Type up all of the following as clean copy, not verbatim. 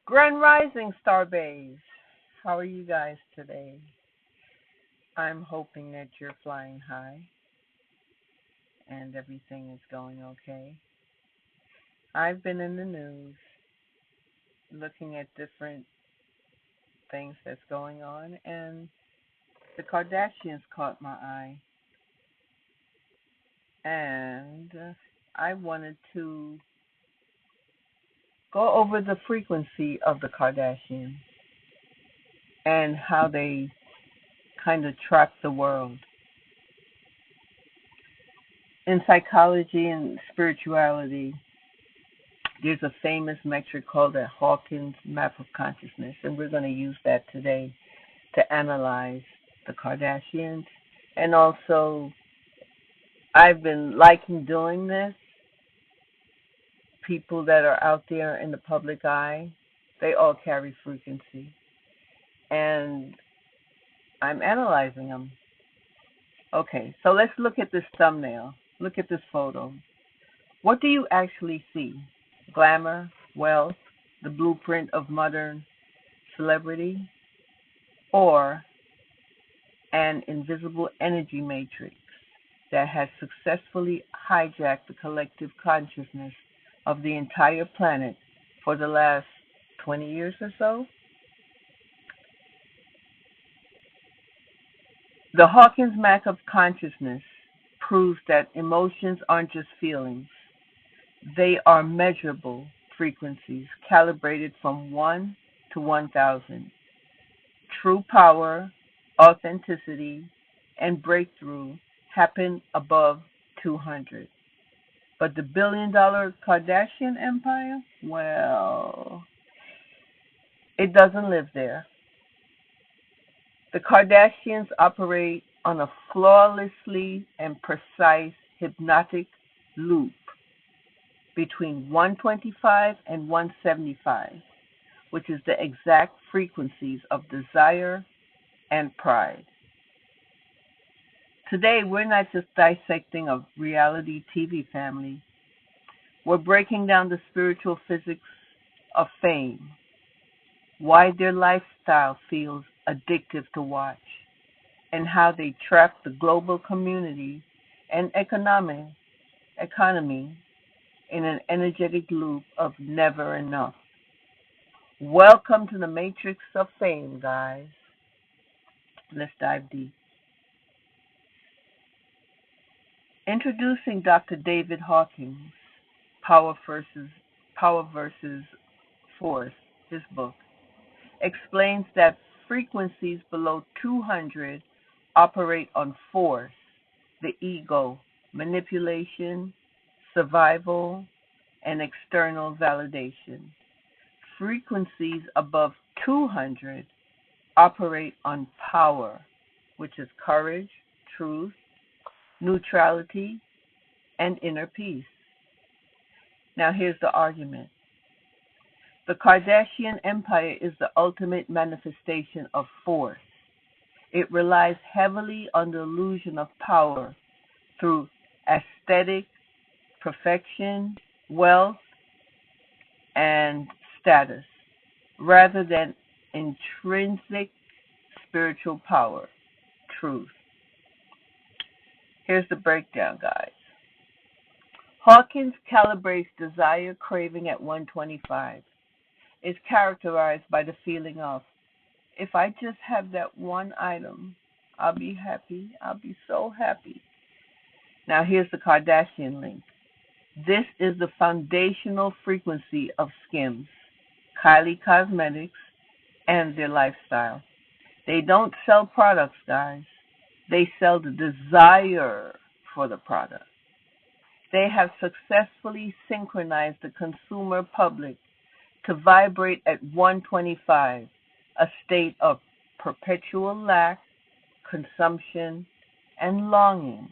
Grand Rising Starbase. How are you guys today? I'm hoping that you're flying high and everything is going okay. I've been in the news looking at different things that's going on, and the Kardashians caught my eye. And I wanted to go over the frequency of the Kardashians and how they kind of track the world. In psychology and spirituality, there's a famous metric called the Hawkins map of consciousness, and we're going to use that today to analyze the Kardashians. And also, I've been liking doing this. People that are out there in the public eye, they all carry frequency. And I'm analyzing them. Okay, so let's look at this thumbnail. Look at this photo. What do you actually see? Glamour, wealth, the blueprint of modern celebrity, or an invisible energy matrix that has successfully hijacked the collective consciousness of the entire planet for the last 20 years or so? The Hawkins map of consciousness proves that emotions aren't just feelings. They are measurable frequencies calibrated from 1 to 1,000. True power, authenticity, and breakthrough happen above 200. But the billion-dollar Kardashian empire, well, it doesn't live there. The Kardashians operate on a flawlessly and precise hypnotic loop between 125 and 175, which is the exact frequencies of desire and pride. Today, we're not just dissecting a reality TV family. We're breaking down the spiritual physics of fame, why their lifestyle feels addictive to watch, and how they trap the global community and economy in an energetic loop of never enough. Welcome to the Matrix of Fame, guys. Let's dive deep. Introducing Dr. David Hawkins, Power versus Force, his book, explains that frequencies below 200 operate on force, the ego, manipulation, survival, and external validation. Frequencies above 200 operate on power, which is courage, truth, neutrality, and inner peace. Now here's the argument. The Kardashian empire is the ultimate manifestation of force. It relies heavily on the illusion of power through aesthetic, perfection, wealth, and status, rather than intrinsic spiritual power, truth. Here's the breakdown, guys. Hawkins calibrates desire craving at 125. It's characterized by the feeling of, if I just have that one item, I'll be happy. I'll be so happy. Now here's the Kardashian link. This is the foundational frequency of Skims, Kylie Cosmetics, and their lifestyle. They don't sell products, guys. They sell the desire for the product. They have successfully synchronized the consumer public to vibrate at 125, a state of perpetual lack, consumption, and longing.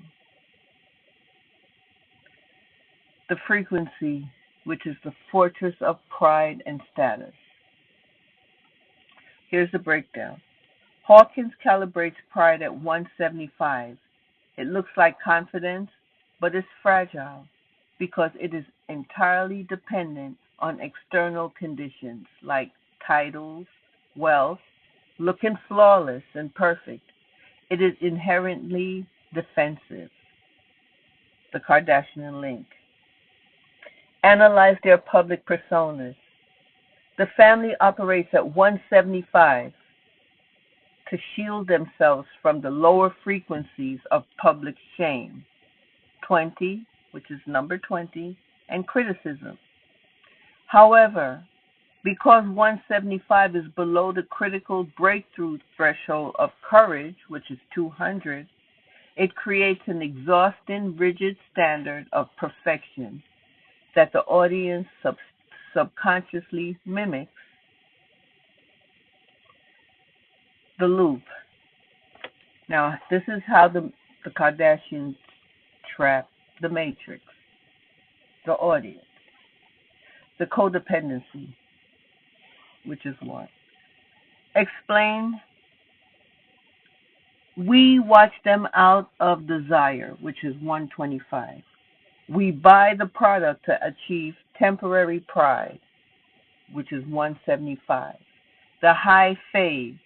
The frequency, which is the fortress of pride and status. Here's the breakdown. Hawkins calibrates pride at 175. It looks like confidence, but it's fragile because it is entirely dependent on external conditions like titles, wealth, looking flawless and perfect. It is inherently defensive. The Kardashian link. Analyze their public personas. The family operates at 175 to shield themselves from the lower frequencies of public shame, 20, which is number 20, and criticism. However, because 175 is below the critical breakthrough threshold of courage, which is 200, it creates an exhausting, rigid standard of perfection that the audience subconsciously mimics. The loop. Now, this is how the Kardashians trap the matrix, the audience. The codependency, which is what? Explain. We watch them out of desire, which is 125. We buy the product to achieve temporary pride, which is 175. The high fades,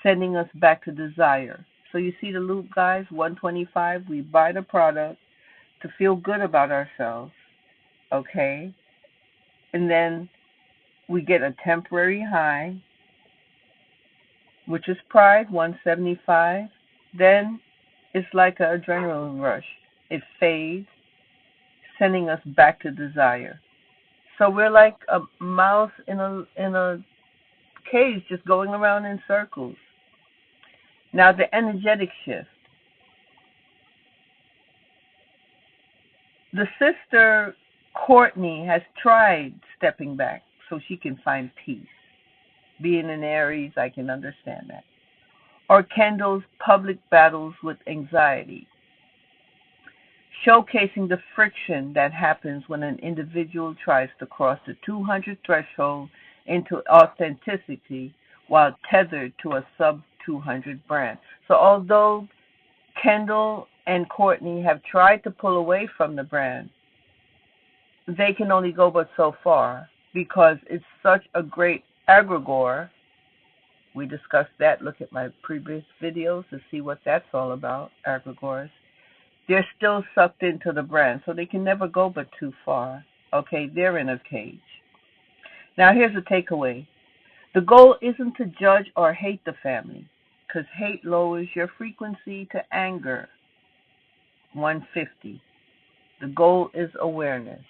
sending us back to desire. So you see the loop, guys? 125, we buy the product to feel good about ourselves, okay? And then we get a temporary high, which is pride, 175. Then it's like an adrenaline rush. It fades, sending us back to desire. So we're like a mouse in a cage just going around in circles. Now the energetic shift. The sister Courtney has tried stepping back so she can find peace. Being an Aries, I can understand that. Or Kendall's public battles with anxiety, showcasing the friction that happens when an individual tries to cross the 200 threshold into authenticity while tethered to a sub-200 brand. So although Kendall and Courtney have tried to pull away from the brand, they can only go but so far because it's such a great egregore. We discussed that. Look at my previous videos to see what that's all about, egregores. They're still sucked into the brand, so they can never go but too far. Okay, they're in a cage. Now here's a takeaway. The goal isn't to judge or hate the family, because hate lowers your frequency to anger, 150. The goal is awareness.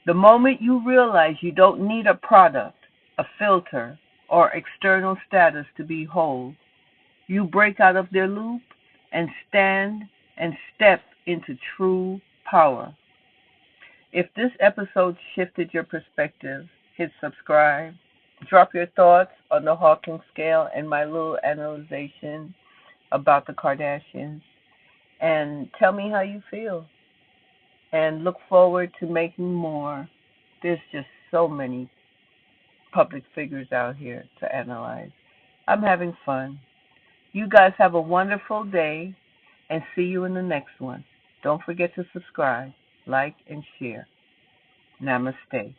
The moment you realize you don't need a product, a filter, or external status to be whole, you break out of their loop and stand and step into true power. If this episode shifted your perspective, hit subscribe. Drop your thoughts on the Hawkins scale and my little analyzation about the Kardashians. And tell me how you feel. And look forward to making more. There's just so many public figures out here to analyze. I'm having fun. You guys have a wonderful day, and see you in the next one. Don't forget to subscribe, like, and share. Namaste.